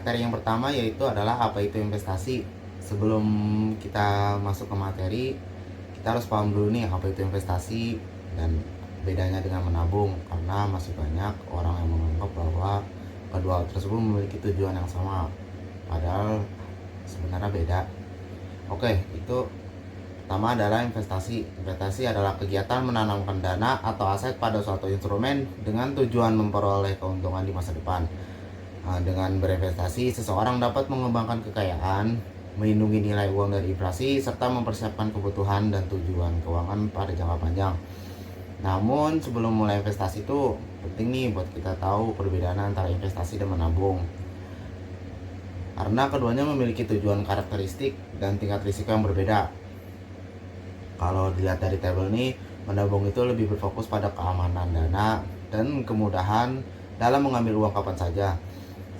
Materi yang pertama yaitu adalah apa itu investasi. Sebelum kita masuk ke materi, kita harus paham dulu nih apa itu investasi dan bedanya dengan menabung, karena masih banyak orang yang menganggap bahwa kedua hal tersebut memiliki tujuan yang sama, padahal sebenarnya beda. Oke, itu pertama adalah investasi. Investasi adalah kegiatan menanamkan dana atau aset pada suatu instrumen dengan tujuan memperoleh keuntungan di masa depan. Dengan berinvestasi, seseorang dapat mengembangkan kekayaan, melindungi nilai uang dari inflasi, serta mempersiapkan kebutuhan dan tujuan keuangan pada jangka panjang. Namun sebelum mulai investasi itu penting nih buat kita tahu perbedaan antara investasi dan menabung, karena keduanya memiliki tujuan, karakteristik, dan tingkat risiko yang berbeda. Kalau dilihat dari tabel ini, menabung itu lebih berfokus pada keamanan dana dan kemudahan dalam mengambil uang kapan saja.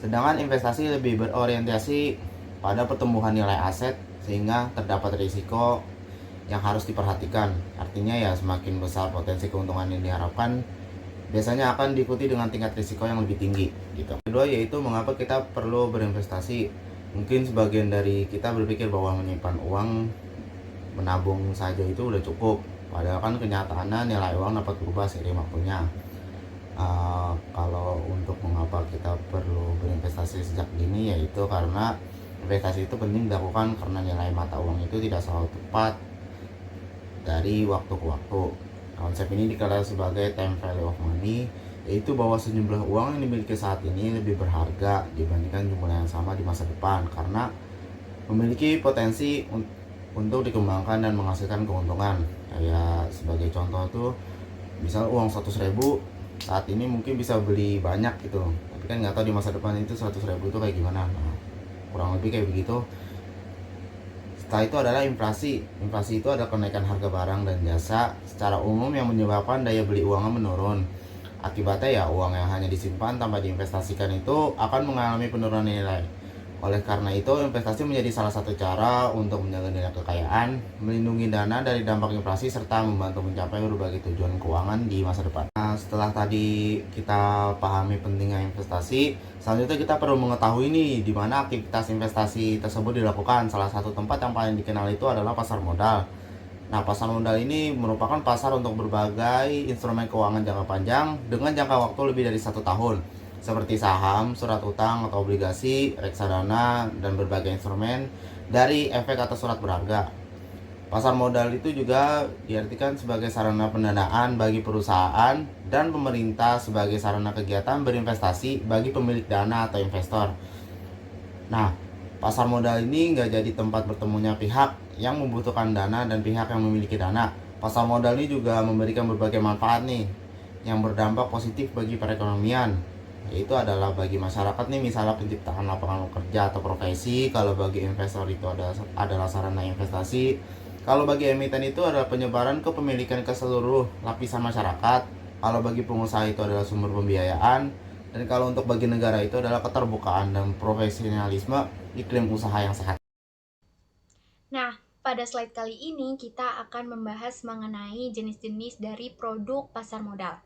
Sedangkan investasi lebih berorientasi pada pertumbuhan nilai aset, sehingga terdapat risiko yang harus diperhatikan. Artinya ya, semakin besar potensi keuntungan yang diharapkan, biasanya akan diikuti dengan tingkat risiko yang lebih tinggi gitu. Kedua yaitu mengapa kita perlu berinvestasi. Mungkin sebagian dari kita berpikir bahwa menyimpan uang, menabung saja itu udah cukup, padahal kan kenyataannya nilai uang dapat berubah seiring waktunya. Kalau untuk mengapa kita perlu berinvestasi sejak dini, yaitu karena investasi itu penting dilakukan karena nilai mata uang itu tidak selalu tepat dari waktu ke waktu. Konsep ini dikenal sebagai time value of money, yaitu bahwa sejumlah uang yang dimiliki saat ini lebih berharga dibandingkan jumlah yang sama di masa depan, karena memiliki potensi untuk dikembangkan dan menghasilkan keuntungan. Kayak sebagai contoh tuh, misal uang 100.000 saat ini mungkin bisa beli banyak gitu, tapi kan nggak tahu di masa depan itu 100.000 itu kayak gimana. Kurang lebih kayak begitu. Setelah itu adalah inflasi. Inflasi itu adalah kenaikan harga barang dan jasa secara umum yang menyebabkan daya beli uangnya menurun. Akibatnya ya, uang yang hanya disimpan tanpa diinvestasikan itu akan mengalami penurunan nilai. Oleh karena itu, investasi menjadi salah satu cara untuk menjaga nilai kekayaan, melindungi dana dari dampak inflasi, serta membantu mencapai berbagai tujuan keuangan di masa depan. Nah, setelah tadi kita pahami pentingnya investasi, selanjutnya kita perlu mengetahui nih di mana aktivitas investasi tersebut dilakukan. Salah satu tempat yang paling dikenal itu adalah pasar modal. Nah, pasar modal ini merupakan pasar untuk berbagai instrumen keuangan jangka panjang dengan jangka waktu lebih dari 1 tahun, seperti saham, surat utang atau obligasi, reksadana, dan berbagai instrumen dari efek atau surat berharga. Pasar modal itu juga diartikan sebagai sarana pendanaan bagi perusahaan dan pemerintah sebagai sarana kegiatan berinvestasi bagi pemilik dana atau investor. Nah, pasar modal ini nggak jadi tempat bertemunya pihak yang membutuhkan dana dan pihak yang memiliki dana. Pasar modal ini juga memberikan berbagai manfaat nih yang berdampak positif bagi perekonomian, yaitu adalah bagi masyarakat nih, misalnya penciptaan lapangan kerja atau profesi. Kalau bagi investor itu adalah sarana investasi. Kalau bagi emiten itu adalah penyebaran kepemilikan ke seluruh lapisan masyarakat. Kalau bagi pengusaha itu adalah sumber pembiayaan. Dan kalau untuk bagi negara itu adalah keterbukaan dan profesionalisme iklim usaha yang sehat. Nah, pada slide kali ini kita akan membahas mengenai jenis-jenis dari produk pasar modal.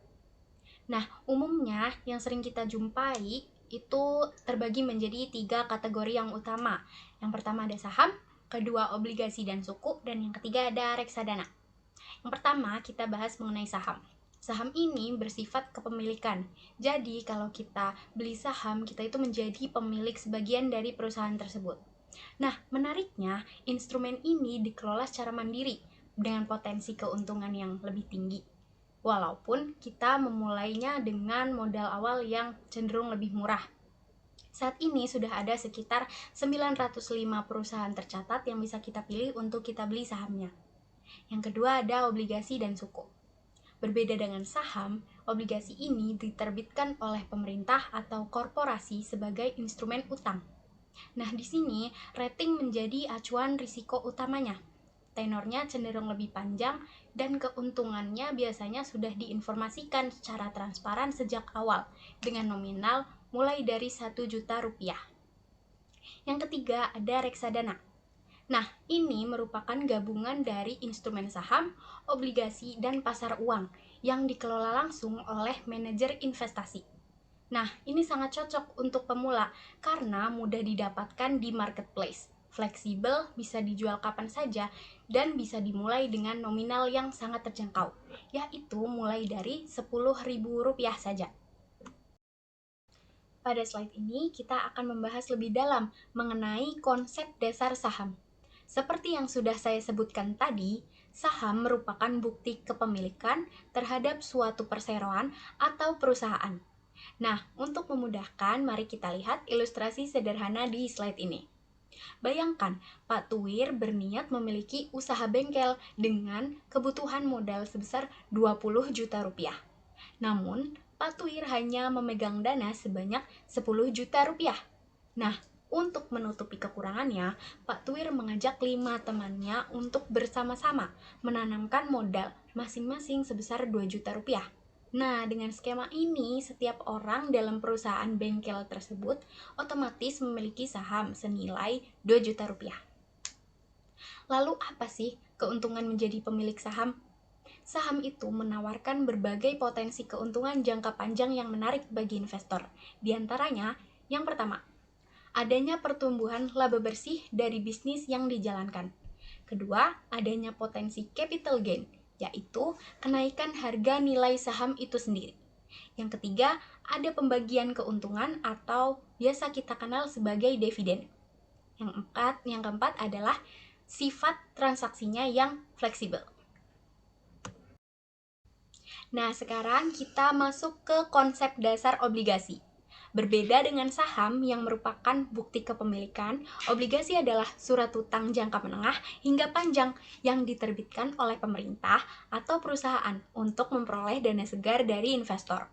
Nah, umumnya yang sering kita jumpai itu terbagi menjadi 3 kategori yang utama. Yang pertama ada saham, kedua obligasi dan suku, dan yang ketiga ada reksadana. Yang pertama kita bahas mengenai saham. Saham ini bersifat kepemilikan. Jadi kalau kita beli saham, kita itu menjadi pemilik sebagian dari perusahaan tersebut. Nah, menariknya, instrumen ini dikelola secara mandiri dengan potensi keuntungan yang lebih tinggi. Walaupun kita memulainya dengan modal awal yang cenderung lebih murah. Saat ini sudah ada sekitar 905 perusahaan tercatat yang bisa kita pilih untuk kita beli sahamnya. Yang kedua ada obligasi dan suku. Berbeda dengan saham, obligasi ini diterbitkan oleh pemerintah atau korporasi sebagai instrumen utang. Nah, di sini rating menjadi acuan risiko utamanya. Tenornya cenderung lebih panjang dan keuntungannya biasanya sudah diinformasikan secara transparan sejak awal dengan nominal mulai dari 1 juta rupiah. Yang ketiga ada reksadana. Nah, ini merupakan gabungan dari instrumen saham, obligasi, dan pasar uang yang dikelola langsung oleh manajer investasi. Nah, ini sangat cocok untuk pemula karena mudah didapatkan di marketplace. Fleksibel, bisa dijual kapan saja, dan bisa dimulai dengan nominal yang sangat terjangkau, yaitu mulai dari Rp10.000 saja. Pada slide ini, kita akan membahas lebih dalam mengenai konsep dasar saham. Seperti yang sudah saya sebutkan tadi, saham merupakan bukti kepemilikan terhadap suatu perseroan atau perusahaan. Nah, untuk memudahkan, mari kita lihat ilustrasi sederhana di slide ini. Bayangkan, Pak Tuwir berniat memiliki usaha bengkel dengan kebutuhan modal sebesar 20 juta rupiah. Namun, Pak Tuwir hanya memegang dana sebanyak 10 juta rupiah. Nah, untuk menutupi kekurangannya, Pak Tuwir mengajak 5 temannya untuk bersama-sama menanamkan modal masing-masing sebesar 2 juta rupiah. Nah, dengan skema ini, setiap orang dalam perusahaan bengkel tersebut otomatis memiliki saham senilai 2 juta rupiah. Lalu apa sih keuntungan menjadi pemilik saham? Saham itu menawarkan berbagai potensi keuntungan jangka panjang yang menarik bagi investor. Di antaranya, yang pertama, adanya pertumbuhan laba bersih dari bisnis yang dijalankan. Kedua, adanya potensi capital gain, yaitu kenaikan harga nilai saham itu sendiri. Yang ketiga, ada pembagian keuntungan atau biasa kita kenal sebagai dividen. Yang keempat adalah sifat transaksinya yang fleksibel. Nah, sekarang kita masuk ke konsep dasar obligasi. Berbeda dengan saham yang merupakan bukti kepemilikan, obligasi adalah surat utang jangka menengah hingga panjang yang diterbitkan oleh pemerintah atau perusahaan untuk memperoleh dana segar dari investor.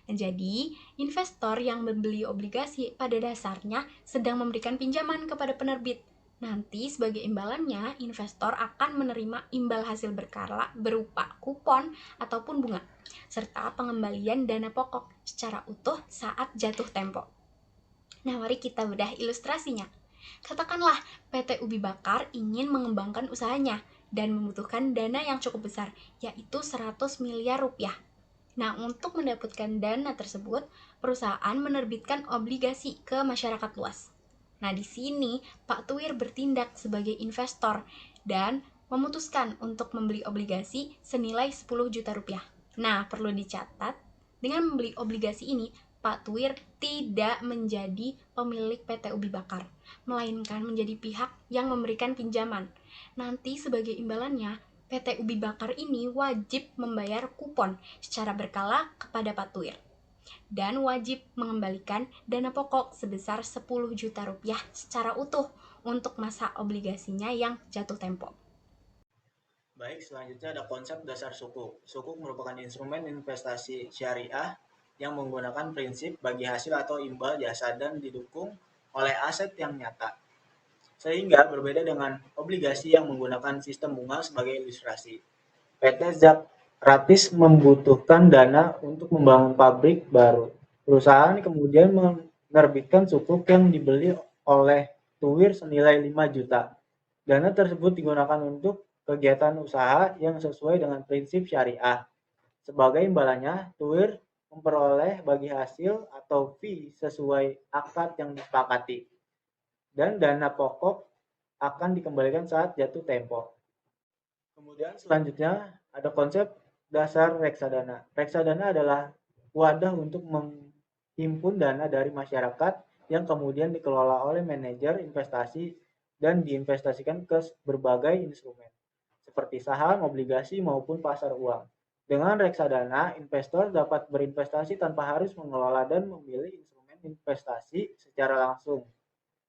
Nah, jadi, investor yang membeli obligasi pada dasarnya sedang memberikan pinjaman kepada penerbit. Nanti sebagai imbalannya, investor akan menerima imbal hasil berkala berupa kupon ataupun bunga, serta pengembalian dana pokok secara utuh saat jatuh tempo. Nah, mari kita bedah ilustrasinya. Katakanlah PT Ubi Bakar ingin mengembangkan usahanya dan membutuhkan dana yang cukup besar, yaitu 100 miliar rupiah. Nah, untuk mendapatkan dana tersebut, perusahaan menerbitkan obligasi ke masyarakat luas. Nah, di sini Pak Tuwir bertindak sebagai investor dan memutuskan untuk membeli obligasi senilai 10 juta rupiah. Nah, perlu dicatat, dengan membeli obligasi ini, Pak Tuwir tidak menjadi pemilik PT Ubi Bakar, melainkan menjadi pihak yang memberikan pinjaman. Nanti sebagai imbalannya, PT Ubi Bakar ini wajib membayar kupon secara berkala kepada Pak Tuwir dan wajib mengembalikan dana pokok sebesar 10 juta rupiah secara utuh untuk masa obligasinya yang jatuh tempo. Baik, selanjutnya ada konsep dasar sukuk. Sukuk merupakan instrumen investasi syariah yang menggunakan prinsip bagi hasil atau imbal jasa dan didukung oleh aset yang nyata. Sehingga berbeda dengan obligasi yang menggunakan sistem bunga sebagai ilustrasi. PT Zakratis membutuhkan dana untuk membangun pabrik baru. Perusahaan kemudian menerbitkan sukuk yang dibeli oleh Tuwir senilai 5 juta. Dana tersebut digunakan untuk kegiatan usaha yang sesuai dengan prinsip syariah. Sebagai imbalannya, Tuwir memperoleh bagi hasil atau fee sesuai akad yang disepakati. Dan dana pokok akan dikembalikan saat jatuh tempo. Kemudian selanjutnya ada konsep dasar reksadana. Reksadana adalah wadah untuk menghimpun dana dari masyarakat yang kemudian dikelola oleh manajer investasi dan diinvestasikan ke berbagai instrumen seperti saham, obligasi maupun pasar uang. Dengan reksadana, investor dapat berinvestasi tanpa harus mengelola dan memilih instrumen investasi secara langsung.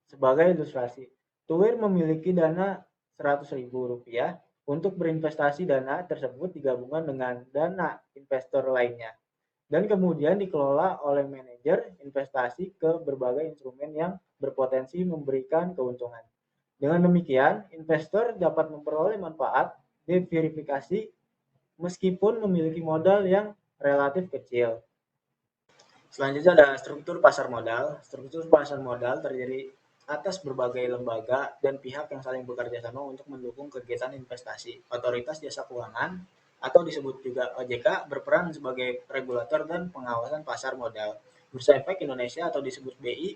Sebagai ilustrasi, Tuwir memiliki dana Rp100.000 untuk berinvestasi. Dana tersebut digabungkan dengan dana investor lainnya dan kemudian dikelola oleh manajer investasi ke berbagai instrumen yang berpotensi memberikan keuntungan. Dengan demikian, investor dapat memperoleh manfaat diverifikasi meskipun memiliki modal yang relatif kecil. Selanjutnya ada struktur pasar modal. Struktur pasar modal terdiri atas berbagai lembaga dan pihak yang saling bekerja sama untuk mendukung kegiatan investasi. Otoritas Jasa Keuangan atau disebut juga OJK berperan sebagai regulator dan pengawasan pasar modal. Bursa Efek Indonesia atau disebut BI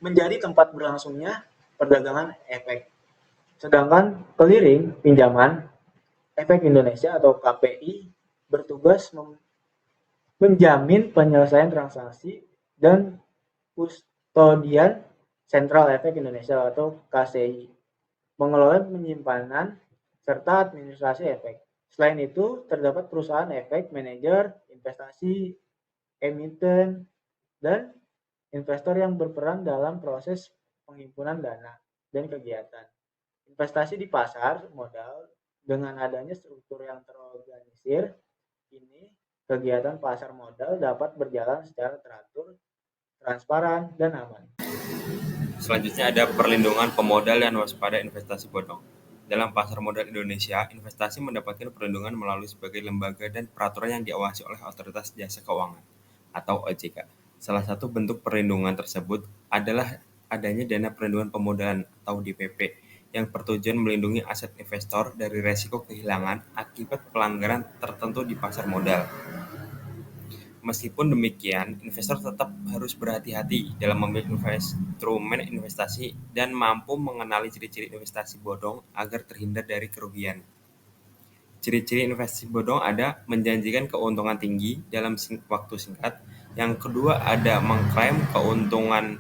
menjadi tempat berlangsungnya perdagangan efek. Sedangkan clearing pinjaman Efek Indonesia atau KPI bertugas menjamin penyelesaian transaksi dan kustodian Sentral Efek Indonesia atau KCI, mengelola penyimpanan serta administrasi efek. Selain itu, terdapat perusahaan efek, manajer, investasi, emiten, dan investor yang berperan dalam proses penghimpunan dana dan kegiatan. Investasi di pasar modal dengan adanya struktur yang terorganisir, ini kegiatan pasar modal dapat berjalan secara teratur, transparan, dan aman. Selanjutnya ada perlindungan pemodal dan waspada investasi bodong. Dalam pasar modal Indonesia, investasi mendapatkan perlindungan melalui sebagai lembaga dan peraturan yang diawasi oleh Otoritas Jasa Keuangan atau OJK. Salah satu bentuk perlindungan tersebut adalah adanya dana perlindungan pemodalan atau DPP yang bertujuan melindungi aset investor dari resiko kehilangan akibat pelanggaran tertentu di pasar modal. Meskipun demikian, investor tetap harus berhati-hati dalam memilih instrumen investasi dan mampu mengenali ciri-ciri investasi bodong agar terhindar dari kerugian. Ciri-ciri investasi bodong ada menjanjikan keuntungan tinggi dalam waktu singkat. Yang kedua ada mengklaim keuntungan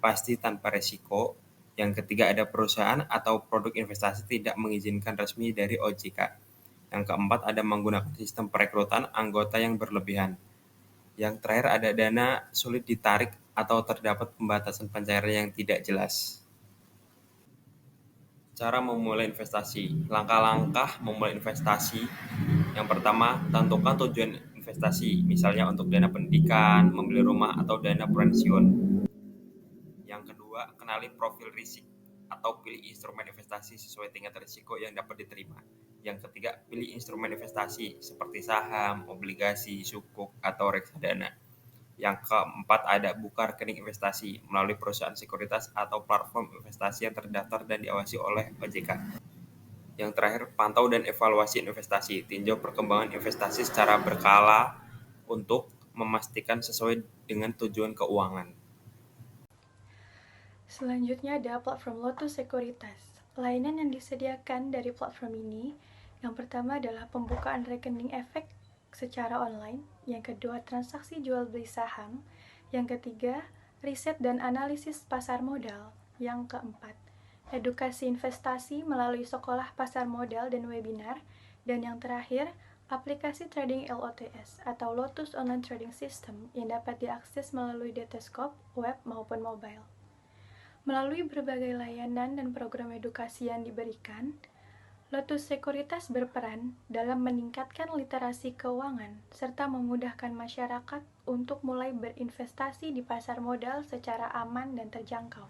pasti tanpa resiko. Yang ketiga ada perusahaan atau produk investasi tidak mengizinkan resmi dari OJK. Yang keempat ada menggunakan sistem perekrutan anggota yang berlebihan. Yang terakhir ada dana sulit ditarik atau terdapat pembatasan pencairan yang tidak jelas. Cara memulai investasi. Langkah-langkah memulai investasi. Yang pertama, tentukan tujuan investasi, misalnya untuk dana pendidikan, membeli rumah, atau dana pensiun. Yang kedua, kenali profil risiko atau pilih instrumen investasi sesuai tingkat risiko yang dapat diterima. Yang ketiga, pilih instrumen investasi seperti saham, obligasi, sukuk, atau reksadana. Yang keempat ada buka rekening investasi melalui perusahaan sekuritas atau platform investasi yang terdaftar dan diawasi oleh OJK. Yang terakhir, pantau dan evaluasi investasi. Tinjau perkembangan investasi secara berkala untuk memastikan sesuai dengan tujuan keuangan. Selanjutnya ada platform Lotus Sekuritas. Layanan yang disediakan dari platform ini, yang pertama adalah pembukaan rekening efek secara online, yang kedua transaksi jual beli saham, yang ketiga riset dan analisis pasar modal, yang keempat edukasi investasi melalui sekolah pasar modal dan webinar, dan yang terakhir aplikasi trading LOTS atau Lotus Online Trading System yang dapat diakses melalui desktop, web maupun mobile. Melalui berbagai layanan dan program edukasi yang diberikan, Lotus Sekuritas berperan dalam meningkatkan literasi keuangan serta memudahkan masyarakat untuk mulai berinvestasi di pasar modal secara aman dan terjangkau.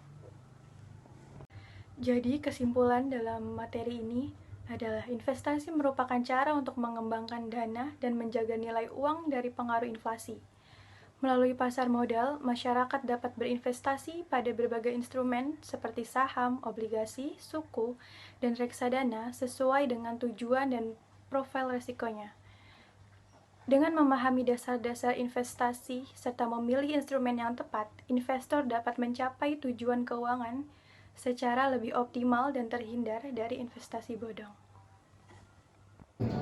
Jadi, kesimpulan dalam materi ini adalah investasi merupakan cara untuk mengembangkan dana dan menjaga nilai uang dari pengaruh inflasi. Melalui pasar modal, masyarakat dapat berinvestasi pada berbagai instrumen seperti saham, obligasi, suku, dan reksadana sesuai dengan tujuan dan profil risikonya. Dengan memahami dasar-dasar investasi serta memilih instrumen yang tepat, investor dapat mencapai tujuan keuangan secara lebih optimal dan terhindar dari investasi bodong.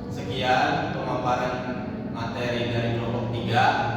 Sekian pemaparan materi dari kelompok 3.